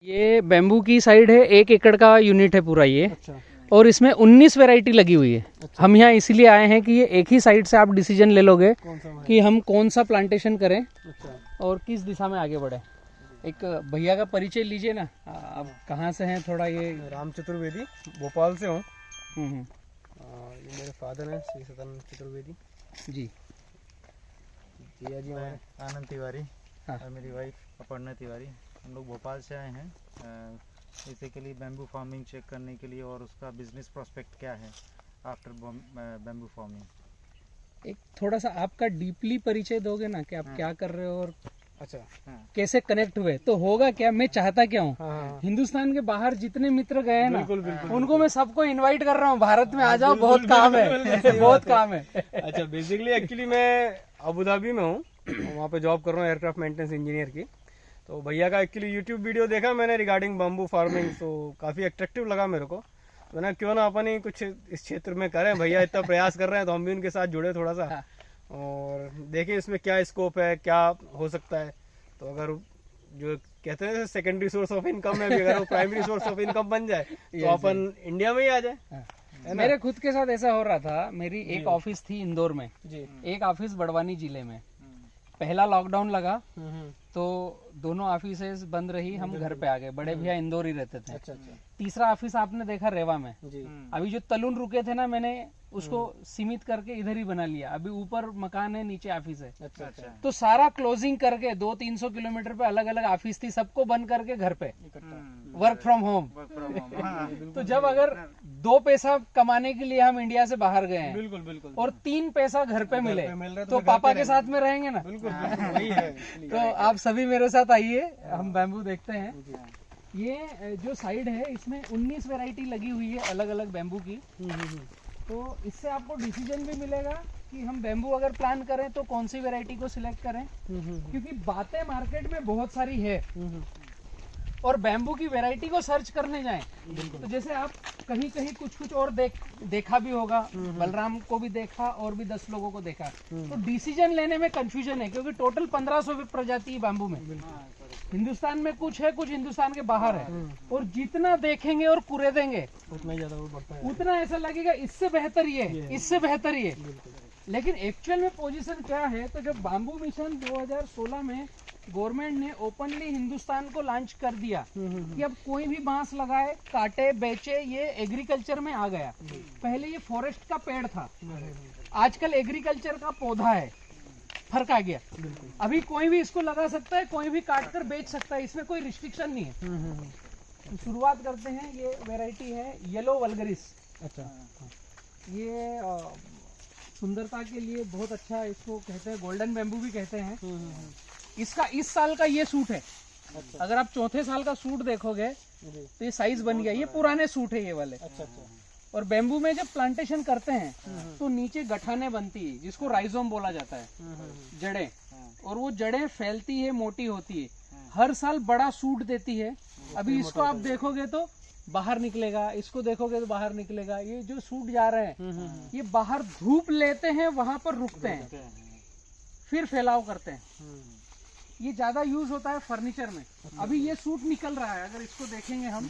ये बेम्बू की साइड है, 1 एकड़ का यूनिट है पूरा ये। अच्छा। और इसमें 19 वैरायटी लगी हुई है। अच्छा। हम यहाँ इसीलिए आए हैं कि ये एक ही साइड से आप डिसीजन ले लोगे कौन सा कि हम कौन सा प्लांटेशन करें अच्छा। और किस दिशा में आगे बढ़े। एक भैया का परिचय लीजिए ना, आप कहाँ से हैं थोड़ा ये। राम चतुर्वेदी, भोपाल से हूँ। हम्म। ये मेरे फादर हैं श्री सदानंद चतुर्वेदी जी। जिया जी हमारे आनंद तिवारी। हाँ। और मेरी वाइफ अपर्णा तिवारी। हम लोग भोपाल से आए हैं बेसिकली बैम्बू फार्मिंग चेक करने के लिए और उसका बिजनेस प्रोस्पेक्ट क्या है आफ्टर बैम्बू फार्मिंग। एक थोड़ा सा आपका डीपली परिचय दोगे ना कि आप क्या कर रहे हो और अच्छा कैसे कनेक्ट हुए तो होगा क्या। मैं चाहता क्या हूँ, हाँ। हिंदुस्तान के बाहर जितने मित्र गए हैं ना, बिल्कुल बिल्कुल उनको मैं सबको इनवाइट कर रहा हूँ, भारत में आ जाओ, बहुत काम है, बहुत काम है। अच्छा, बेसिकली एक्चुअली मैं अबू धाबी में हूँ, वहाँ पे जॉब कर रहा हूँ एयरक्राफ्ट मेंटेनेंस इंजीनियर की। तो भैया का एक्चुअली यूट्यूब वीडियो देखा मैंने रिगार्डिंग बम्बू फार्मिंग, तो काफ़ी अट्रैक्टिव लगा मेरे को। तो ना क्यों ना अपन ही कुछ इस क्षेत्र में करें, भैया इतना प्रयास कर रहे हैं तो हम भी उनके साथ जुड़े थोड़ा सा और देखें इसमें क्या स्कोप है, क्या हो सकता है। तो अगर जो कहते हैं सेकेंडरी सोर्स ऑफ इनकम में भी अगर वो प्राइमरी सोर्स ऑफ इनकम बन जाए तो अपन इंडिया में ही आ जाए। मेरे खुद के साथ ऐसा हो रहा था। मेरी एक ऑफिस थी इंदौर में जी। एक ऑफिस बड़वानी जिले में। पहला लॉकडाउन लगा तो दोनों ऑफिसेज बंद रही, हम घर पे आ गए। बड़े भैया इंदौर ही रहते थे। अच्छा अच्छा। तीसरा ऑफिस आपने देखा रेवा में। जी। अभी जो तलुन रुके थे ना, मैंने उसको सीमित करके इधर ही बना लिया। अभी ऊपर मकान है, नीचे ऑफिस है। अच्छा अच्छा। तो सारा क्लोजिंग करके 200-300 किलोमीटर पे अलग अलग ऑफिस थी, सबको बंद करके घर पे वर्क फ्रॉम होम। तो जब अगर 2 पैसा कमाने के लिए हम इंडिया से बाहर गए हैं बिल्कुल बिल्कुल और 3 पैसा घर पे मिले मिल रहा है तो पापा के साथ में रहेंगे ना। बिल्कुल वही है। तो आप सभी मेरे साथ आइए, हम बैम्बू देखते हैं। ये जो साइड है इसमें 19 वैरायटी लगी हुई है अलग अलग बैम्बू की। तो इससे आपको डिसीजन भी मिलेगा कि हम बैम्बू अगर प्लान करें तो कौन सी वैरायटी को सिलेक्ट करें, क्योंकि बातें मार्केट में बहुत सारी है और बैम्बू की वैरायटी को सर्च करने जाएं तो जैसे आप कहीं कहीं कुछ और देखा भी होगा, बलराम को भी देखा और भी 10 लोगों को देखा। तो डिसीजन लेने में कंफ्यूजन है, क्योंकि टोटल 1500 प्रजाति है बैम्बू में। हिंदुस्तान में कुछ है, कुछ हिंदुस्तान के बाहर है। और जितना देखेंगे और कुरेदेंगे उतना ज्यादा वो बढ़ता है, उतना ऐसा लगेगा इससे बेहतर ये, इससे बेहतर ये। लेकिन एक्चुअल में पोजीशन क्या है, तो जब बैम्बू मिशन 2016 में गवर्नमेंट ने ओपनली हिंदुस्तान को लॉन्च कर दिया कि अब कोई भी बांस लगाए, काटे, बेचे, ये एग्रीकल्चर में आ गया। पहले ये फॉरेस्ट का पेड़ था, आजकल एग्रीकल्चर का पौधा है, फर्क आ गया। अभी कोई भी इसको लगा सकता है, कोई भी काट कर बेच सकता है, इसमें कोई रिस्ट्रिक्शन नहीं है। तो शुरुआत करते हैं। ये वैरायटी है येलो वल्गरिस। अच्छा। ये सुंदरता के लिए बहुत अच्छा है, इसको कहते हैं गोल्डन बैम्बू भी कहते हैं। इसका इस साल का ये सूट है। अच्छा। अगर आप चौथे साल का सूट देखोगे तो ये साइज बन गया। ये पुराने सूट है ये वाले। अच्छा अच्छा। और बैम्बू में जब प्लांटेशन करते हैं तो नीचे गठाने बनती है, जिसको राइजोम बोला जाता है, जड़ें। और वो जड़ें फैलती है, मोटी होती है, हर साल बड़ा सूट देती है। अभी इसको आप देखोगे तो बाहर निकलेगा, इसको देखोगे तो बाहर निकलेगा। ये जो सूट जा रहे हैं ये बाहर धूप लेते हैं, वहां पर रुकते हैं, फिर फैलाव करते हैं। ये ज्यादा यूज होता है फर्नीचर में। अभी ये सूट निकल रहा है, अगर इसको देखेंगे हम,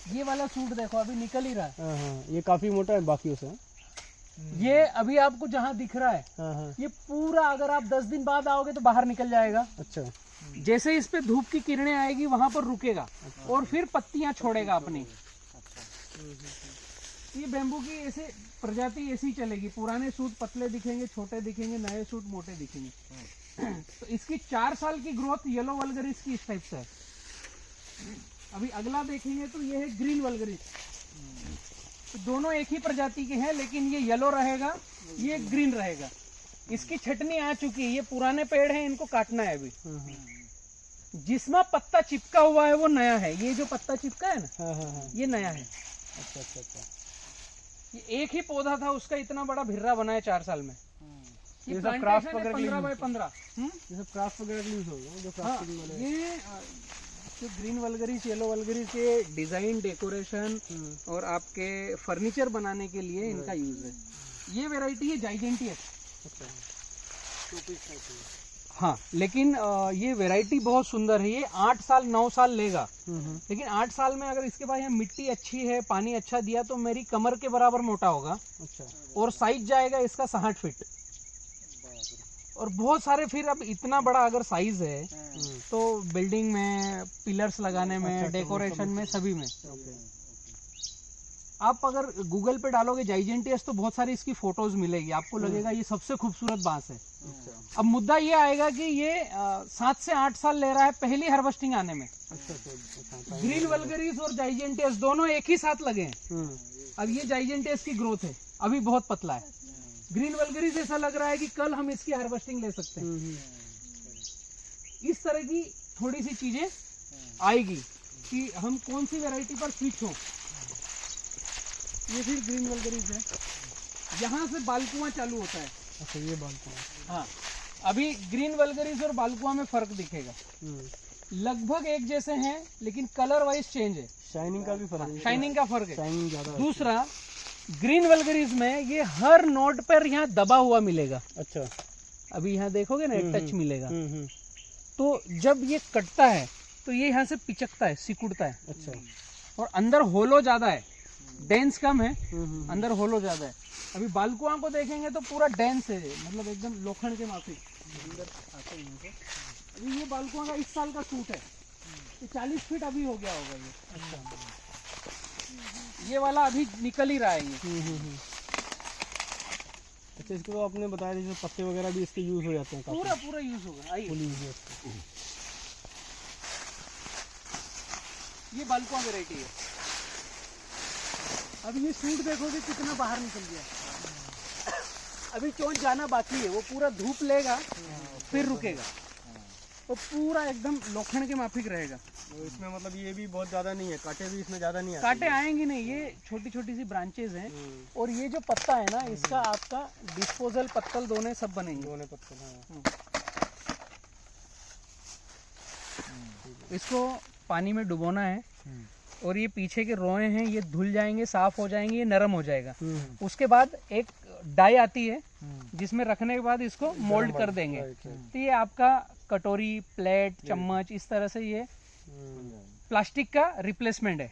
ये वाला सूट देखो अभी निकल ही रहा है। ये काफी मोटा है बाकी से। ये अभी आपको जहाँ दिख रहा है ये पूरा, अगर आप 10 दिन बाद आओगे तो बाहर निकल जाएगा। अच्छा। जैसे इस पे धूप की किरणें आएगी वहां पर रुकेगा और फिर पत्तियां छोड़ेगा अपनी। ये बैम्बू की ऐसे प्रजाति ऐसी चलेगी। पुराने सूट पतले दिखेंगे, छोटे दिखेंगे, नए सूट मोटे दिखेंगे। तो इसकी 4 साल की ग्रोथ येलो वल्गरिस की इस टाइप से है। अभी अगला देखेंगे तो ये है ग्रीन वल्गरिस। तो दोनों एक ही प्रजाति के हैं, लेकिन ये येलो रहेगा, ये ग्रीन रहेगा। इसकी छटनी आ चुकी है। ये पुराने पेड़ हैं, इनको काटना है अभी। जिसमें पत्ता चिपका हुआ है वो नया है। ये जो पत्ता चिपका है ना, ये नया है। अच्छा अच्छा अच्छा। ये एक ही पौधा था, उसका इतना बड़ा भिर्रा बना है 4 साल में। ये सब क्राफ्ट वगैरह 15 बाय 15। ये सब क्राफ्ट वगैरह के लिए यूज होगा, जो क्राफ्टिंग वाले। ये जो ग्रीन वल्गरिस, येलो वल्गरिस, ये डिजाइन, डेकोरेशन और आपके फर्नीचर बनाने के लिए इनका यूज है। ये वैरायटी है जाइजेंटियस। अच्छा। हाँ, लेकिन ये वैरायटी बहुत सुंदर है। ये 8 साल 9 साल लेगा, लेकिन 8 साल में अगर इसके पास यहाँ मिट्टी अच्छी है, पानी अच्छा दिया तो मेरी कमर के बराबर मोटा होगा। अच्छा। और साइज जाएगा इसका 60 फीट। और बहुत सारे, फिर अब इतना बड़ा अगर साइज है तो बिल्डिंग में पिलर्स लगाने में, डेकोरेशन में, सभी में। आप अगर गूगल पे डालोगे जाइजेंटियस तो बहुत सारी इसकी फोटोज मिलेगी, आपको लगेगा ये सबसे खूबसूरत बांस है। अब मुद्दा ये आएगा कि ये 7 से 8 साल ले रहा है पहली हार्वेस्टिंग आने में। ग्रीन वल्गरिस और जाइजेंटियस दोनों एक ही साथ लगे हैं। अब ये जाइजेंटियस की ग्रोथ है, अभी बहुत पतला है। ग्रीन वल्गरिस ऐसा लग रहा है कि कल हम इसकी हार्वेस्टिंग ले सकते हैं। इस तरह की थोड़ी सी चीजें आएगी कि हम कौन सी वैरायटी पर स्विच हो। ये फिर ग्रीन वल्गरिस है, यहाँ से बालकुआं चालू होता है। अच्छा, ये बालकुआं। हाँ, अभी ग्रीन वल्गरिस और बालकुआं में फर्क दिखेगा। लगभग एक जैसे हैं लेकिन कलर वाइज चेंज है। शाइनिंग का भी फर्क है। शाइनिंग का फर्क है। शाइनिंग ज्यादा है। दूसरा, ग्रीन वल्गरिस में ये हर नोट पर यहाँ दबा हुआ मिलेगा। अच्छा। अभी यहाँ देखोगे ना, एक टच मिलेगा। तो जब ये कटता है तो ये यहाँ से पिचकता है, सिकुड़ता है। अच्छा। और अंदर होलो ज्यादा है, डेंस कम है, अंदर होलो ज्यादा है। अभी बालकुआं को देखेंगे तो पूरा डेंस है, मतलब एकदम लोखंड के माफिक। अभी ये बालकुआं का इस साल का सूट है, ये 40 फीट अभी हो गया होगा ये। अच्छा। ये वाला अभी निकल ही रहा है ये। अच्छा, इसको तो आपने बताया जैसे पत्ते वगैरह भी इसके यूज हो जाते हैं काफी। पूरा यूज होगा। आइए, ये बालकुआं वैरायटी है। अब ये सूट देखोगे कितना बाहर निकल गया। अभी चोंच जाना बाकी है, वो पूरा धूप लेगा फिर रुकेगा, वो पूरा एकदम लोखंड के माफिक रहेगा। तो इसमें मतलब ये भी बहुत ज्यादा नहीं है, कांटे भी इसमें ज्यादा नहीं आते। कांटे आएंगे नहीं, ये छोटी छोटी सी ब्रांचेज हैं। और ये जो पत्ता है ना, इसका आपका डिस्पोजल पत्तल दोने सब बनेंगे। दोने पत्तल, हाँ। इसको पानी में डुबोना है और ये पीछे के रोए हैं, ये धुल जाएंगे, साफ हो जाएंगे, ये नरम हो जाएगा। उसके बाद एक डाई आती है जिसमें रखने के बाद इसको मोल्ड कर देंगे। तो ये आपका कटोरी, प्लेट, चम्मच, इस तरह से ये प्लास्टिक का रिप्लेसमेंट है।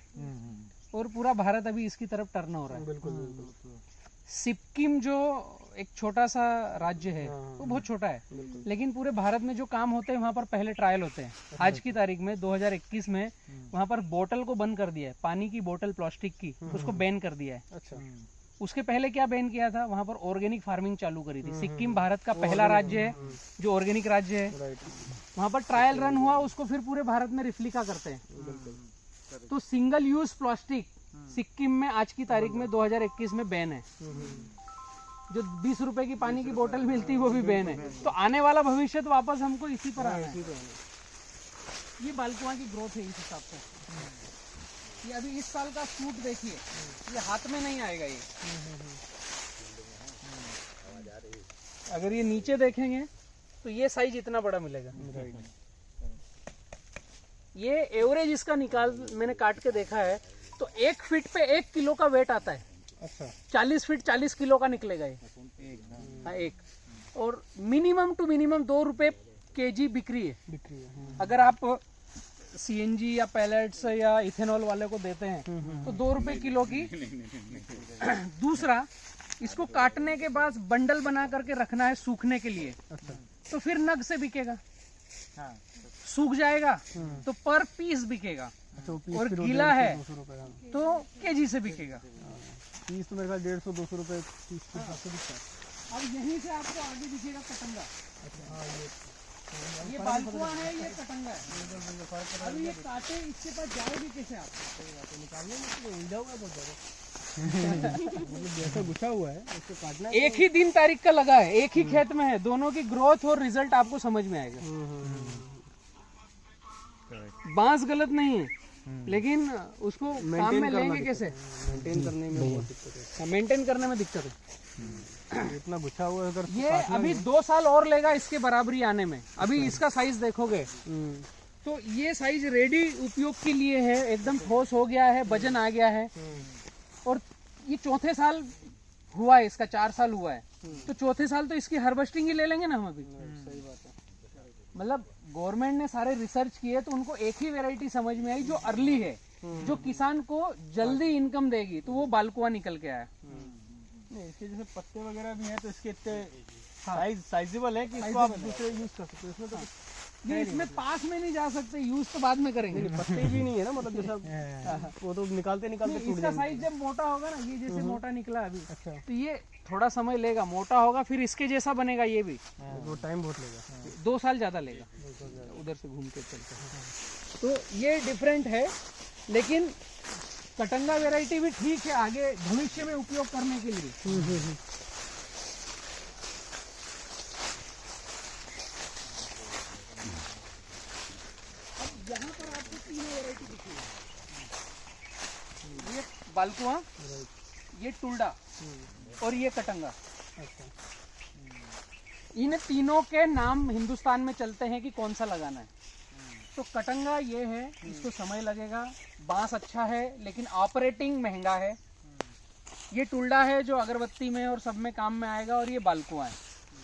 और पूरा भारत अभी इसकी तरफ टर्न हो रहा है। बिल्कुल। सिक्किम जो एक छोटा सा राज्य है, वो बहुत छोटा है, लेकिन पूरे भारत में जो काम होते हैं वहाँ पर पहले ट्रायल होते हैं। आज की तारीख में 2021 में वहाँ पर बोतल को बंद कर दिया है, पानी की बोतल प्लास्टिक की, उसको बैन कर दिया है। अच्छा। उसके पहले क्या बैन किया था, वहाँ पर ऑर्गेनिक फार्मिंग चालू करी थी। सिक्किम भारत का पहला राज्य है जो ऑर्गेनिक राज्य है। वहाँ पर ट्रायल रन हुआ, उसको फिर पूरे भारत में रिप्लिका करते हैं। तो सिंगल यूज प्लास्टिक सिक्किम में आज की तारीख में 2021 में बैन है। जो 20 रुपए की पानी की बोतल मिलती है वो भी बैन है। तो आने वाला भविष्य तो वापस हमको इसी पर आना है। ये बालकुआं की ग्रोथ है इस हिसाब से। ये अभी इस साल का सूट देखिए, ये हाथ में नहीं आएगा ये। अगर ये नीचे देखेंगे तो ये साइज इतना बड़ा मिलेगा। ये एवरेज इसका मैंने काट के देखा है तो 1 फीट पे 1 किलो का वेट आता है। अच्छा। 40 फीट 40 किलो का निकलेगा ये। हाँ, एक। और मिनिमम टू मिनिमम 2 रुपए केजी बिक्री है। अगर आप सीएनजी या पैलेट्स या इथेनॉल वाले को देते हैं तो 2 रुपए किलो की। दूसरा, इसको काटने के बाद बंडल बना करके रखना है सूखने के लिए। तो फिर नग से बिकेगा, सूख जाएगा तो पर पीस बिकेगा। और गीला है तो केजी से बिकेगा। पीस तो मेरे ख्याल 150-200 रुपए पीस बिकता है। अब यहीं से आपको आगे दिखेगा कटंगा। ये बालकुआं है, ये कटंगा है। अभी ये काटे, इसके पास जाओगे कैसे आप? निकालने में तो उलझा हुआ है बहुत ज्यादा। मतलब जैसा गुच्छा हुआ है उसको काटना है। एक ही दिन तारीख का लगा है, एक ही खेत में है, दोनों की ग्रोथ और रिजल्ट आपको समझ में आएगा। बांस गलत नहीं है, लेकिन उसको काम में लेंगे कैसे? मेंटेन करने में बहुत दिक्कत है। मेंटेन करने में दिक्कत है। इतना गुच्छा हुआ है अगर ये अभी 2 साल और लेगा इसके बराबरी आने में। अभी इसका साइज देखोगे तो ये साइज रेडी उपयोग के लिए है, एकदम ठोस हो गया है, वजन आ गया है। और ये 4थे साल हुआ है इसका, 4 साल हुआ है, तो 4थे साल तो इसकी हार्वेस्टिंग ही ले लेंगे ना हम अभी। सही बात है। मतलब गवर्नमेंट ने सारे रिसर्च किए तो उनको एक ही वैरायटी समझ में आई जो अर्ली है, जो किसान को जल्दी इनकम देगी, तो वो बालकुआ निकल के आया। नहीं, इसके जैसे पत्ते वगैरह भी हैं तो इसके इतने साइजेबल है कि इसको आप दूसरे यूज कर सकते हो। इसमें तो ये इसमें पास में नहीं जा सकते, यूज तो बाद में करेंगे। पत्ते भी नहीं है ना, मतलब जैसा वो तो निकालते निकालते टूट इसका जाएंगे। साइज जब मोटा होगा ना, ये जैसे मोटा निकला अभी, अच्छा, तो ये थोड़ा समय लेगा, मोटा होगा, फिर इसके जैसा बनेगा ये भी। वो टाइम बहुत लेगा, 2 साल ज्यादा लेगा। उधर से घूम के चलते हैं। तो ये डिफरेंट है, लेकिन कटंगा वैरायटी भी ठीक है आगे भविष्य में उपयोग करने के लिए। अब यहाँ पर आपको 3 वैरायटी दिखेगी, ये बालकुआ, ये टुल्डा और ये कटंगा। इन तीनों के नाम हिंदुस्तान में चलते हैं कि कौन सा लगाना है। तो कटंगा ये है, इसको समय लगेगा, बांस अच्छा है लेकिन ऑपरेटिंग महंगा है। ये टुल्डा है जो अगरबत्ती में और सब में काम में आएगा, और ये बालकुआ है।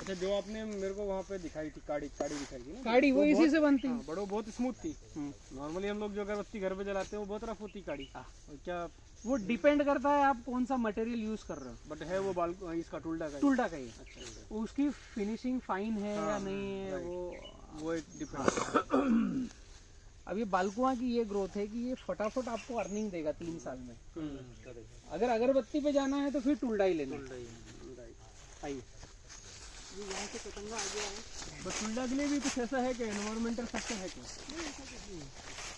अच्छा, जो आपने मेरे को वहाँ पे दिखाई थी काड़ी दिखाई थी ना, काड़ी वो इसी से बनती है। बड़ो बहुत स्मूथ थी। नॉर्मली हम लोग जो अगरबत्ती घर पे जलाते हैं वो बहुत रफ होती काड़ी। और क्या वो डिपेंड करता है आप कौन सा मटेरियल यूज कर रहे हो। बट है वो इसका टुल्डा का टुल्डा का ही। अच्छा, उसकी फिनिशिंग फाइन है या नहीं है, वो एक डिफरेंस। अब ये बालकुआ की ये ग्रोथ है कि ये फटाफट आपको अर्निंग देगा 3 साल में। अगर अगरबत्ती पे जाना है तो फिर टुल्डा ही लेना। आइए, ये यहाँ से कटंगा आ गया है। बट टुल्डा के लिए भी कुछ ऐसा है कि एनवायरमेंटल फैक्टर है क्या?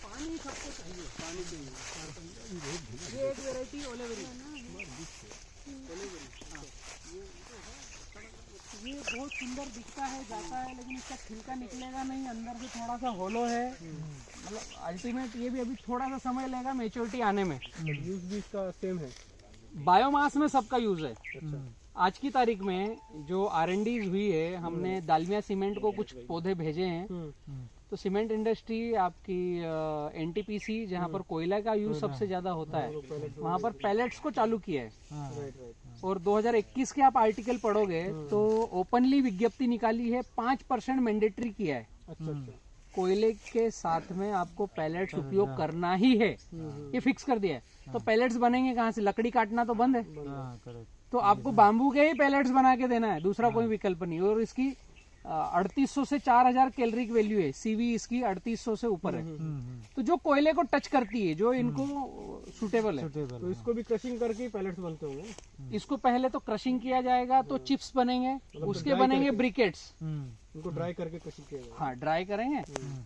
पानी सबको चाहिए, पानी चाहिए। ये एक वैरायटी ओलेवरी, ये बहुत सुंदर दिखता है, जाता है, लेकिन इसका छिलका निकलेगा नहीं, अंदर से थोड़ा सा होलो है। मतलब अल्टीमेट ये भी अभी थोड़ा सा समय लेगा मैच्योरिटी आने में। यूज भी इसका सेम है। बायोमास में सबका यूज है। आज की तारीख में जो R&Ds हुई है, हमने दालमिया सीमेंट को कुछ पौधे भेजे हैं। तो सीमेंट इंडस्ट्री आपकी NTPC, जहाँ पर कोयला का यूज सबसे ज्यादा होता है, वहाँ पर पैलेट्स को चालू किया है। और 2021 के आप आर्टिकल पढ़ोगे तो ओपनली विज्ञप्ति निकाली है, 5% मैंडेटरी किया है। अच्छा, कोयले के साथ में आपको पैलेट्स उपयोग करना ही है, ये फिक्स कर दिया है। तो पैलेट्स बनेंगे कहाँ से? लकड़ी काटना तो बंद है, तो आपको बाम्बू के ही पैलेट्स बना के देना है, दूसरा कोई विकल्प नहीं। और इसकी 3800 से 4000 कैलोरी की वैल्यू है, CV इसकी 3800 से ऊपर है। तो जो कोयले को टच करती है, जो इनको सुटेबल है, तो इसको भी क्रशिंग करके पैलेट्स बनते होंगे। इसको पहले तो क्रशिंग किया जाएगा, तो चिप्स बनेंगे, उसके बनेंगे ब्रिकेट्स। उनको ड्राई करके क्रशिंग किया जाएगा। हाँ, ड्राई करेंगे।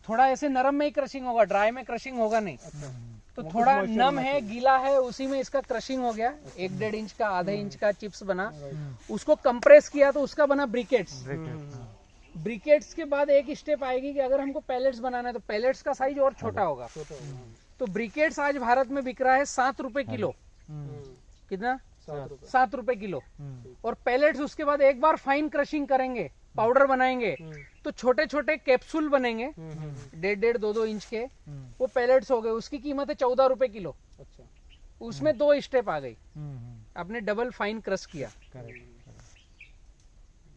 थोड़ा ऐसे नरम में ही क्रशिंग होगा, ड्राई में क्रशिंग होगा नहीं। तो थोड़ा नम है, गीला है, उसी में इसका क्रशिंग हो गया। 1-1.5 इंच का, आधे इंच का चिप्स बना, उसको कंप्रेस किया तो उसका बना ब्रिकेट्स। ब्रिकेट्स के बाद एक स्टेप आएगी कि अगर हमको पैलेट्स बनाना है तो पैलेट्स का साइज और छोटा होगा। तो ब्रिकेट्स आज भारत में बिक रहा है 7 रुपए किलो। कितना? 7 रुपए किलो। और पैलेट्स उसके बाद एक बार फाइन क्रशिंग करेंगे, पाउडर बनाएंगे, तो छोटे छोटे कैप्सूल बनेंगे 1.5-1.5, 2-2 इंच के, वो पैलेट्स हो गए। उसकी कीमत है 14 रुपए किलो। अच्छा, उसमें 2 स्टेप आ गई, आपने डबल फाइन क्रश किया।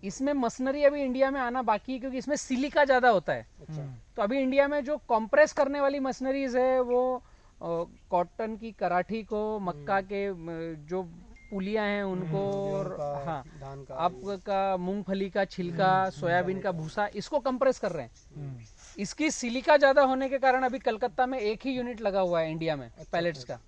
इसमें मशीनरी अभी इंडिया में आना बाकी है, क्योंकि इसमें सिलिका ज्यादा होता है। तो अभी इंडिया में जो कंप्रेस करने वाली मशीनरीज है वो कॉटन की कराठी को, मक्का के जो पुलियां हैं उनको, और हाँ आपका मूंगफली का छिलका, सोयाबीन का भूसा, इसको कंप्रेस कर रहे हैं। इसकी सिलिका ज्यादा होने के कारण अभी कलकत्ता में एक ही यूनिट लगा हुआ है इंडिया में पैलेट्स का।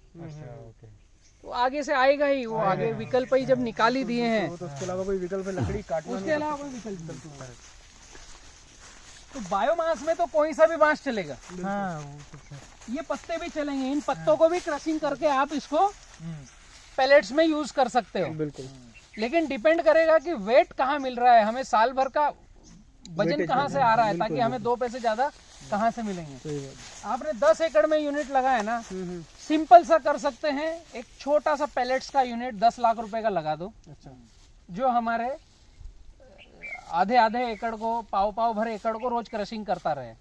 तो आगे से आएगा ही, वो आगे विकल्प ही जब निकाल ही दिए हैं, तो उसके अलावा कोई विकल्प है? लकड़ी काटना, उसके अलावा कोई विकल्प नहीं। तो बायोमास में तो कोई सा भी बांस चलेगा। ये पत्ते भी चलेंगे, इन पत्तों को भी क्रशिंग करके आप इसको पैलेट्स में यूज कर सकते हो। बिल्कुल। लेकिन डिपेंड करेगा कि वेट कहाँ मिल रहा है, हमें साल भर का वजन कहाँ से आ रहा है, ताकि हमें 2 पैसे ज्यादा कहाँ से मिलेंगे। आपने 10 एकड़ में यूनिट लगाया ना, सिंपल सा कर सकते हैं, एक छोटा सा पैलेट्स का यूनिट 10 लाख रुपए का लगा दो। अच्छा, जो हमारे आधे एकड़ को, पाव भर एकड़ को रोज क्रशिंग करता रहे।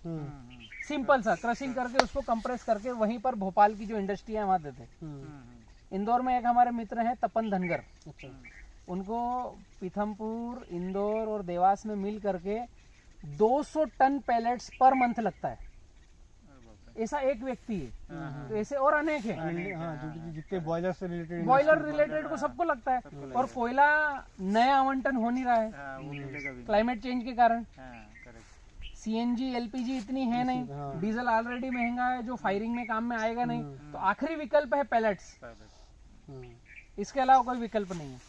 सिंपल सा क्रशिंग करके उसको कंप्रेस करके वहीं पर भोपाल की जो इंडस्ट्री है वहां देते। इंदौर में एक हमारे मित्र हैं तपन धनगर, उनको पीथमपुर, इंदौर और देवास में मिल करके 200 टन पैलेट्स पर मंथ लगता है। ऐसा एक व्यक्ति है, तो ऐसे और अनेक है। जितने बॉयलर से रिलेटेड बॉयलर रिलेटेड को सबको लगता है, और कोयला नया आवंटन हो नहीं रहा है क्लाइमेट चेंज के कारण। सीएनजी एलपीजी इतनी है नहीं, डीजल ऑलरेडी महंगा है जो फायरिंग में काम में आएगा नहीं, तो आखिरी विकल्प है पैलेट्स, इसके अलावा कोई विकल्प नहीं है।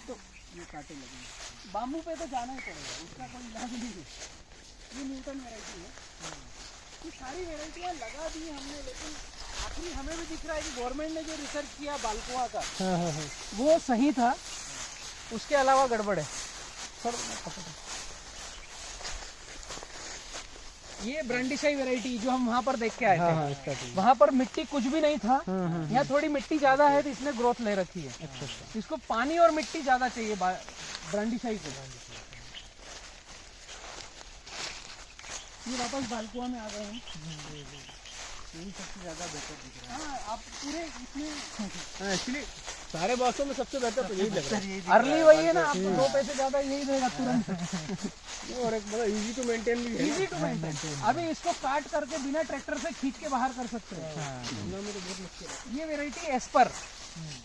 तो ये कांटे लगेंगे, बाम्बू पे तो जाना ही पड़ेगा, उसका कोई इलाज नहीं है। ये न्यूटन वैरायटी है, ये सारी वैरायटियाँ लगा दी हमने, लेकिन आखिरी हमें भी दिख रहा है कि गवर्नमेंट ने जो रिसर्च किया बालकुआ का वो सही था, उसके अलावा गड़बड़ है। सर ये ब्रांडीशाही वैरायटी जो हम वहाँ पर देख के आए थे, वहाँ पर मिट्टी कुछ भी नहीं था, यहाँ थोड़ी मिट्टी ज्यादा है तो इसने ग्रोथ ले रखी है। अच्छा। इसको पानी और मिट्टी ज्यादा चाहिए ब्रांडीशाही को। ये वापस बालकुआ में आ गए हैं, यही सबसे ज्यादा बेहतर दिख रहा है। हाँ, आप पूरे इसमें एक्चुअली सारे बॉक्सों में सबसे बेहतर तो यही लग रहा है। अर्ली वही है ना, आपको 2 पैसे ज्यादा यही देगा तुरंत। और एक मतलब इजी टू मेंटेन भी है, इजी टू मेंटेन। अभी इसको काट करके बिना ट्रैक्टर से खींच के बाहर कर सकते हैं। ये वैरायटी एस्पर,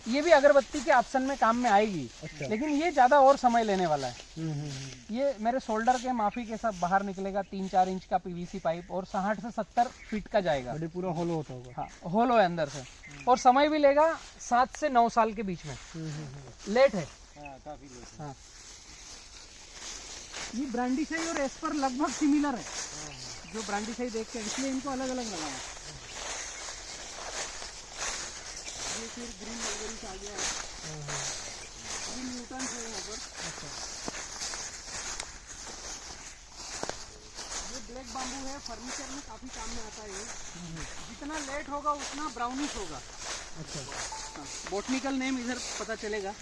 ये भी अगरबत्ती के ऑप्शन में काम में आएगी। अच्छा। लेकिन ये ज्यादा और समय लेने वाला है। ये मेरे शोल्डर के माफी के साथ बाहर निकलेगा, 3-4 इंच का पीवीसी पाइप, और 60 से 70 फीट का जाएगा। पूरा होलो होता होगा। हाँ, होलो है अंदर से, और समय भी लेगा 7 से 9 साल के बीच में। लेट है काफी लेट। हाँ, ये ब्रांडीशाही और एस्पर लगभग सिमिलर है, जो ब्रांडीशाही देख के, इसलिए इनको अलग अलग लगाया। ये फिर ग्रीन मलबेरी आ गया है, ये न्यूटन है यहाँ पर। ये ब्लैक बाम्बू है, फर्नीचर में काफी काम में आता है ये। जितना लेट होगा उतना ब्राउनिश होगा। अच्छा। हाँ, बोटनिकल नेम इधर पता चलेगा।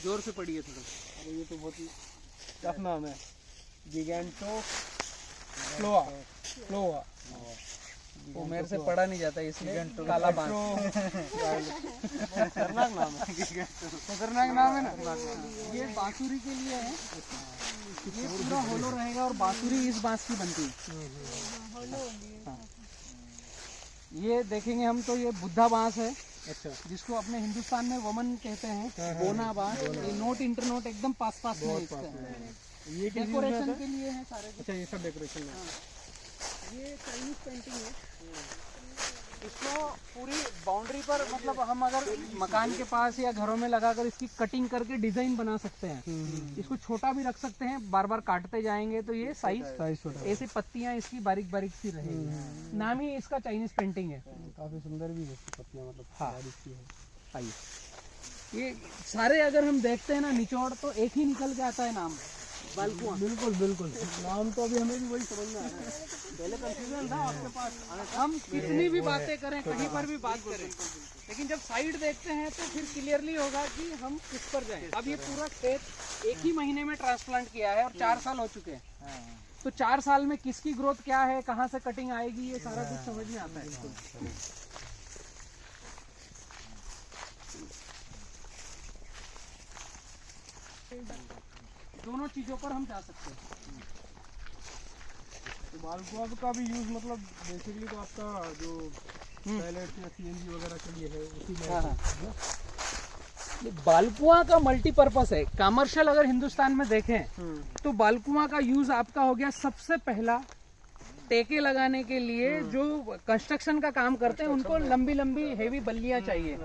जोर से पढ़िए थोड़ा। अरे ये तो बहुत ही टफ नाम है, गिगेंटो फ्लोआ। वो मेरे से पढ़ा नहीं जाता इसलिए काला बांस। खतरनाक नाम है, खतरनाक नाम है ना। ये बांसुरी के लिए है, ये पूरा होलो रहेगा, और बांसुरी इस बांस की बनती है। हाँ। ये देखेंगे हम तो ये बुद्धा बांस है। अच्छा। जिसको अपने हिंदुस्तान में वमन कहते हैं, बोना बांस। ये नोट इंटरनोट एकदम पास में है इसका। ये डेकोरेशन के लिए है सारे। अच्छा, ये सब डेकोरेशन है। ये चाइनीज पेंटिंग है। इसको पूरी बाउंड्री पर, मतलब हम अगर मकान के पास या घरों में लगाकर इसकी कटिंग करके डिजाइन बना सकते हैं। इसको छोटा भी रख सकते हैं, बार बार काटते जाएंगे तो ये साइज ऐसी पत्तियां इसकी बारीक बारीक सी रहेगी। नाम ही इसका चाइनीज पेंटिंग है। काफी सुंदर भी है पत्तियां, मतलब हाँ। बारीक सी है। आइए, ये सारे अगर हम देखते हैं ना निचोड़, तो एक ही निकल के आता है नाम, बालकुआ। बिल्कुल बिल्कुल, नाम तो अभी हमें भी वही समझ में आ रहा है। पहले कंफ्यूजन था आपके पास, हम कितनी भी बातें करें, कहीं पर भी बात करें, लेकिन जब साइड देखते हैं तो फिर क्लियरली होगा कि हम किस पर जाएं। अब ये पूरा खेत 1 ही महीने में ट्रांसप्लांट किया है, और 4 साल हो चुके हैं। तो 4 साल में किसकी ग्रोथ क्या है, कहाँ से कटिंग आएगी, ये सारा कुछ समझ में आता है। दोनों चीजों पर हम जा सकते हैं। तो बालकुआ का भी यूज मतलब बेसिकली तो आपका जो पैलेट या सीएनजी वगैरह के लिए है, उसी में। हाँ। ये बालकुआ का मल्टीपर्पस है। कमर्शियल अगर हिंदुस्तान में देखें तो बालकुआ का यूज आपका हो गया सबसे पहला टेके लगाने के लिए। जो कंस्ट्रक्शन का काम करते हैं उनको लंबी लंबी हेवी बल्लियां चाहिए,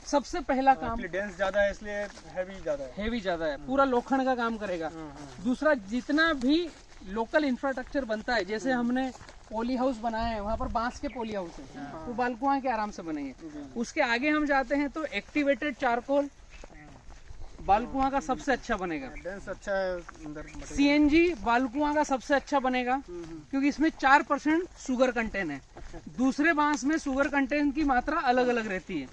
सबसे पहला काम। डेंस ज्यादा है इसलिए हैवी ज्यादा है। हेवी ज्यादा है, पूरा लोखंड का काम करेगा। दूसरा, जितना भी लोकल इंफ्रास्ट्रक्चर बनता है, जैसे हमने पोली हाउस बनाए हैं, वहाँ पर बांस के पोली हाउस है, तो बालकुआ के आराम से बनेंगे। उसके आगे हम जाते हैं तो एक्टिवेटेड चारकोल बालकुआ का सबसे अच्छा बनेगा। डेंस अच्छा है अंदर। सीएनजी बालकुआ का सबसे अच्छा बनेगा, क्योंकि इसमें 4% शुगर कंटेंट है। दूसरे बांस में शुगर कंटेंट की मात्रा अलग अलग रहती है।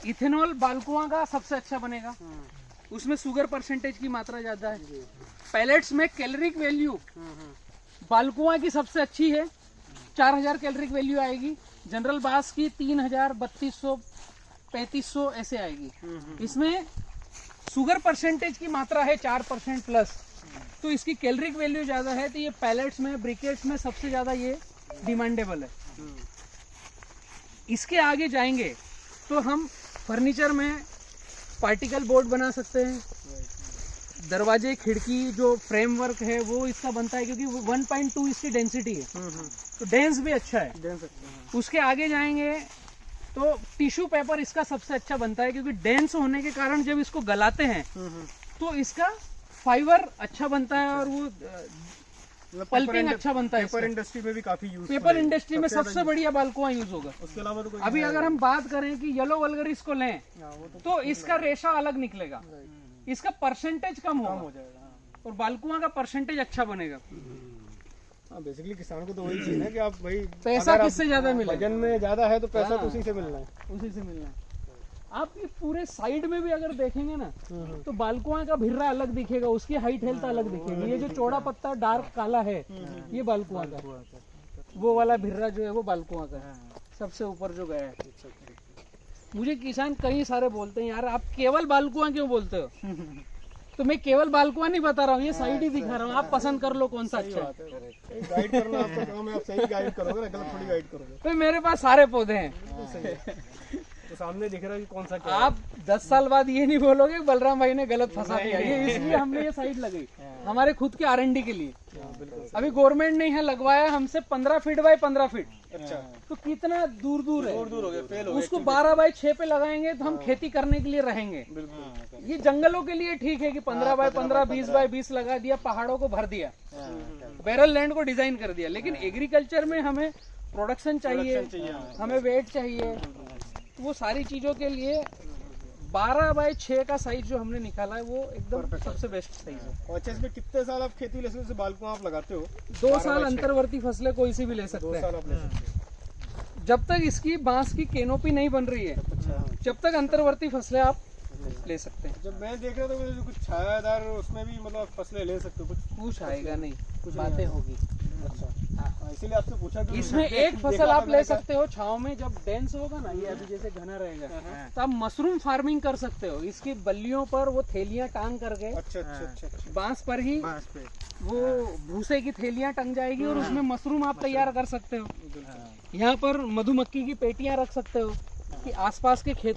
इथेनॉल बालकुआ का सबसे अच्छा बनेगा, उसमें शुगर परसेंटेज की मात्रा ज्यादा है। पैलेट्स में कैलोरिक वैल्यू बालकुआ की सबसे अच्छी है, 4000 कैलोरिक वैल्यू आएगी। जनरल बांस की 3000, 3200, 3500 ऐसे आएगी। इसमें शुगर परसेंटेज की मात्रा है 4% प्लस, तो इसकी कैलोरिक वैल्यू ज़्यादा है, तो ये पैलेट्स में, ब्रिकेट्स में सबसे ज़्यादा ये डिमांडेबल है। इसके आगे जाएंगे तो हम फर्नीचर में पार्टिकल बोर्ड बना सकते हैं, दरवाजे खिड़की जो फ्रेमवर्क है वो इसका बनता है, क्योंकि 1.2 इसकी डेंसिटी है, तो डेंस भी अच्छा है। उसके आगे जाएंगे तो टिश्यू पेपर इसका सबसे अच्छा बनता है, क्योंकि डेंस होने के कारण जब इसको गलाते हैं तो इसका फाइबर अच्छा बनता है और वो पल्पिंग अच्छा बनता है। पेपर इंडस्ट्री में भी काफी यूज, पेपर इंडस्ट्री में सबसे बढ़िया बाल्कुआ यूज होगा। उसके अलावा तो कोई अभी अगर हम बात करें कि येलो वल्गरिस को लें तो इसका रेशा अलग निकलेगा, इसका परसेंटेज कम हो जाएगा और बाल्कुआ का परसेंटेज अच्छा बनेगा। बेसिकली किसान को तो वही चीज है कि आप भाई पैसा किससे ज्यादा मिले, वजन में ज्यादा है तो पैसा तो उसी से मिलना है, उसी से मिलना है। आप ये पूरे साइड में भी अगर देखेंगे ना तो बाल्कुआ का भिर्रा अलग दिखेगा, उसकी हाइट हेल्थ अलग दिखेगी। ये जो चौड़ा पत्ता डार्क काला है ये बाल्कुआ का, वो वाला भिर्रा जो है वो बाल्कुआ का है, सबसे ऊपर जो गया है। मुझे किसान कई सारे बोलते हैं यार आप केवल बाल्कुआ क्यों बोलते हो, तो मैं केवल बाल्कुआ नहीं बता रहा हूँ, ये साइड ही दिखा रहा हूँ, आप पसंद कर लो कौन सा अच्छा है। गाइड करना आपका काम है, आप सही गाइड करोगे ना, गलत थोड़ी गाइड करोगे। तो मेरे पास सारे पौधे हैं, तो सामने दिख रहा है कि कौन सा क्या आप 10 साल बाद ये नहीं बोलोगे बलराम भाई ने गलत फंसा दिया, ये इसलिए हमने ये साइड लगाई हमारे खुद के R&D के लिए। अभी गवर्नमेंट ने यहाँ लगवाया हमसे 15 फीट बाय 15 फीट, अच्छा तो कितना दूर दूर है, दूर हो गया, फेल हो उसको 12 बाय 6 पे लगाएंगे तो हम खेती करने के लिए रहेंगे। ये जंगलों के लिए ठीक है कि 15 बाय 15, 20 बाय 20 लगा दिया, पहाड़ों को भर दिया, बैरल लैंड को डिजाइन कर दिया। लेकिन एग्रीकल्चर में हमें प्रोडक्शन चाहिए, हमें वेट चाहिए, वो सारी चीजों के लिए 12 बाय 6 का साइज जो हमने निकाला है वो एकदम सबसे बेस्ट साइज है। और अच्छा इसमें कितने साल आप खेती ले सकते हो, बाल्कुआ आप लगाते हो? 2 साल अंतर्वर्ती फसलें कोई सी भी ले सकते 2 हैं, साल आप ले सकते हो। जब तक इसकी बांस की कैनोपी नहीं बन रही है जब तक अंतर्वर्ती फसलें आप ले सकते हैं। जब मैं देख रहा था तो कुछ छायादार उसमें भी मतलब फसलें ले सकते हो, कुछ आएगा नहीं, कुछ बातें होगी। अच्छा इसीलिए आपसे पूछा कि इसमें एक फसल आप ले सकते हो छाव में, जब डेंस होगा ना ये अभी जैसे घना रहेगा तो आप मशरूम फार्मिंग कर सकते हो। इसकी बल्लियों पर वो थैलियां टांग करके, अच्छा बांस पर ही वो भूसे की थैलियां टंग जाएगी और उसमें मशरूम आप तैयार कर सकते हो। यहाँ पर मधुमक्खी की पेटियां रख सकते हो कि आसपास के खेत